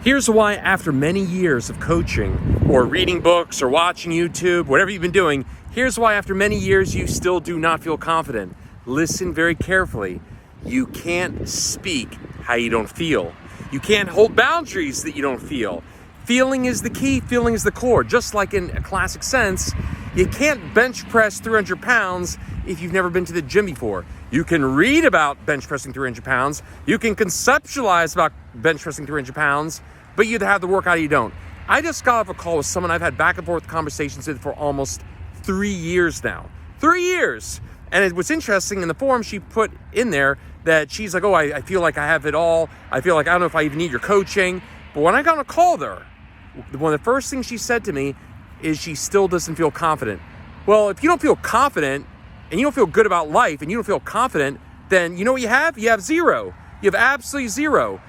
Here's why, after many years of coaching or reading books or watching YouTube, whatever you've been doing, here's why after many years you still do not feel confident. Listen very carefully. You can't speak how you don't feel. You can't hold boundaries that you don't feel. Feeling is the key, feeling is the core. Just like in a classic sense, you can't bench press 300 pounds if you've never been to the gym before. You can read about bench pressing 300 pounds. You can conceptualize about bench pressing 300 pounds, but you either have the workout or you don't. I just got off a call with someone I've had back and forth conversations with for almost 3 years now. 3 years. And what's interesting, in the forum she put in there that she's like, I feel like I have it all. I feel like I don't know if I even need your coaching. But when I got on a call with her, one of the first things she said to me is she still doesn't feel confident. Well, if you don't feel confident and you don't feel good about life and you don't feel confident, then you know what you have? You have zero. You have absolutely zero.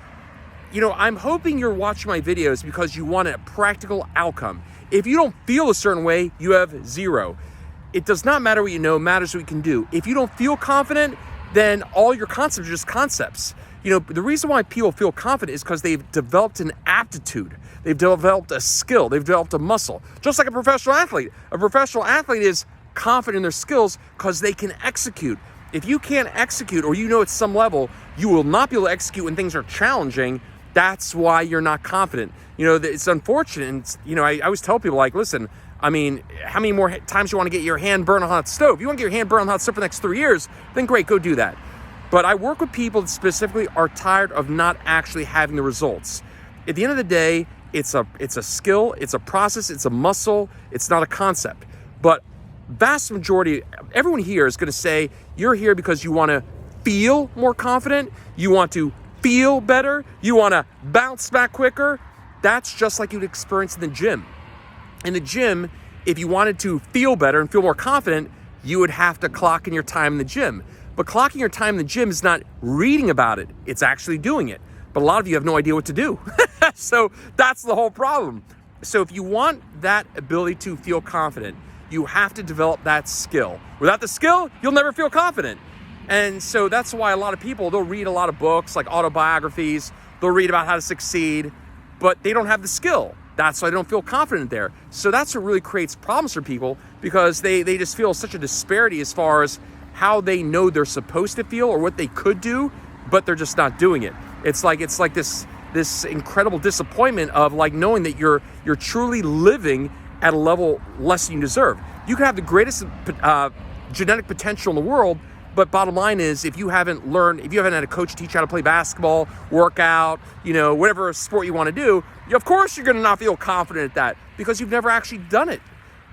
You know, I'm hoping you're watching my videos because you want a practical outcome. If you don't feel a certain way, you have zero. It does not matter what you know, it matters what you can do. If you don't feel confident, then all your concepts are just concepts. You know, the reason why people feel confident is because they've developed an aptitude. They've developed a skill. They've developed a muscle. Just like a professional athlete. A professional athlete is confident in their skills because they can execute. If you can't execute, or you know at some level, you will not be able to execute when things are challenging. That's why you're not confident. You know, it's unfortunate. And, you know, I always tell people, like, listen, I mean, how many more times you want to get your hand burned on a hot stove? If you want to get your hand burned on a hot stove for the next 3 years, then great, go do that. But I work with people that specifically are tired of not actually having the results. At the end of the day, it's a skill, it's a process, it's a muscle, it's not a concept. But vast majority, everyone here is going to say you're here because you want to feel more confident, you want to feel better, you want to bounce back quicker. That's just like you'd experience in the gym. In the gym, if you wanted to feel better and feel more confident, you would have to clock in your time in the gym. But clocking your time in the gym is not reading about it, it's actually doing it. But a lot of you have no idea what to do. So that's the whole problem. So if you want that ability to feel confident, you have to develop that skill. Without the skill, you'll never feel confident. And so that's why a lot of people, they'll read a lot of books like autobiographies, they'll read about how to succeed, but they don't have the skill. That's why they don't feel confident there. So that's what really creates problems for people, because they just feel such a disparity as far as how they know they're supposed to feel or what they could do, but they're just not doing it. It's like this incredible disappointment of like knowing that you're truly living at a level less than you deserve. You can have the greatest genetic potential in the world, but bottom line is, if you haven't had a coach teach you how to play basketball, work out, you know, whatever sport you want to do, of course you're going to not feel confident at that because you've never actually done it.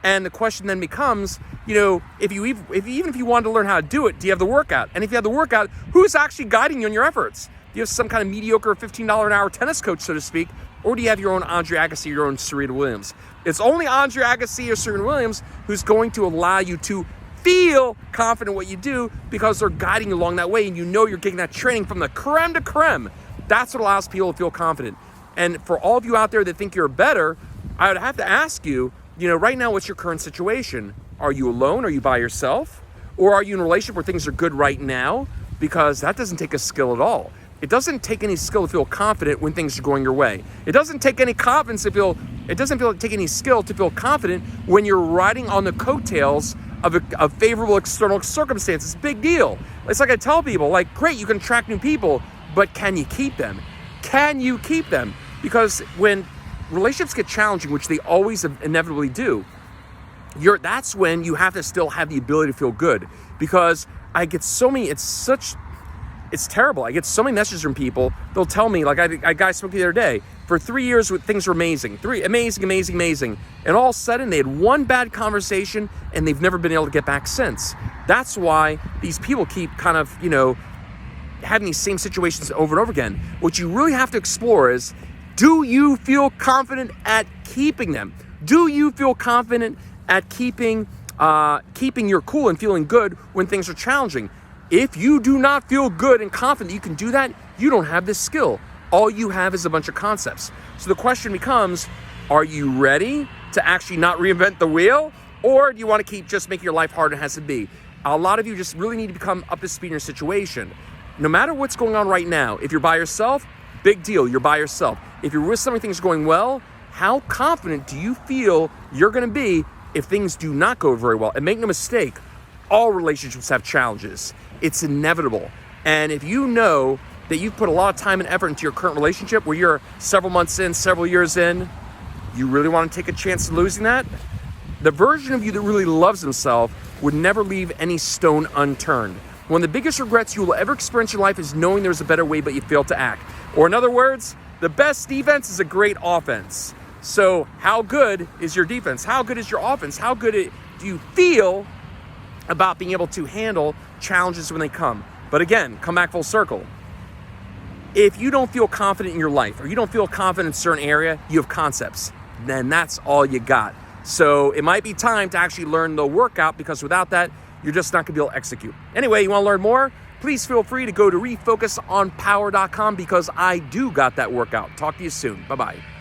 And the question then becomes, you know, even if you wanted to learn how to do it, do you have the workout? And if you have the workout, who's actually guiding you in your efforts? Do you have some kind of mediocre $15 an hour tennis coach, so to speak, or do you have your own Andre Agassi, your own Serena Williams? It's only Andre Agassi or Serena Williams who's going to allow you to feel confident in what you do, because they're guiding you along that way, and you know you're getting that training from the creme de creme. That's what allows people to feel confident. And for all of you out there that think you're better, I would have to ask you, you know, right now, what's your current situation? Are you alone? Are you by yourself? Or are you in a relationship where things are good right now? Because that doesn't take a skill at all. It doesn't take any skill to feel confident when things are going your way. It doesn't take any confidence to feel, it doesn't take any skill to feel confident when you're riding on the coattails of favorable external circumstances. Big deal. It's like I tell people, like, great, you can attract new people, but can you keep them? Can you keep them? Because when relationships get challenging, which they always inevitably do, that's when you have to still have the ability to feel good. Because I get so many, it's terrible. I get so many messages from people. They'll tell me, like a guy spoke the other day, for 3 years things were amazing. Amazing. And all of a sudden they had one bad conversation and they've never been able to get back since. That's why these people keep kind of, you know, having these same situations over and over again. What you really have to explore is, do you feel confident at keeping them? Do you feel confident at keeping your cool and feeling good when things are challenging? If you do not feel good and confident that you can do that, you don't have this skill. All you have is a bunch of concepts. So the question becomes, are you ready to actually not reinvent the wheel? Or do you want to keep just making your life harder than it has to be? A lot of you just really need to become up to speed in your situation. No matter what's going on right now, if you're by yourself, big deal. You're by yourself. If you're with somebody, things are going well, how confident do you feel you're going to be if things do not go very well? And make no mistake, all relationships have challenges. It's inevitable. And if you know that you've put a lot of time and effort into your current relationship where you're several months in, several years in, you really want to take a chance of losing that? The version of you that really loves himself would never leave any stone unturned. One of the biggest regrets you will ever experience in your life is knowing there's a better way, but you failed to act. Or in other words, the best defense is a great offense. So how good is your defense? How good is your offense? How good do you feel about being able to handle challenges when they come? But again, come back full circle. If you don't feel confident in your life, or you don't feel confident in a certain area, you have concepts. Then that's all you got. So it might be time to actually learn the workout, because without that, you're just not gonna be able to execute. Anyway, you wanna learn more? Please feel free to go to refocusonpower.com, because I do got that workout. Talk to you soon. Bye-bye.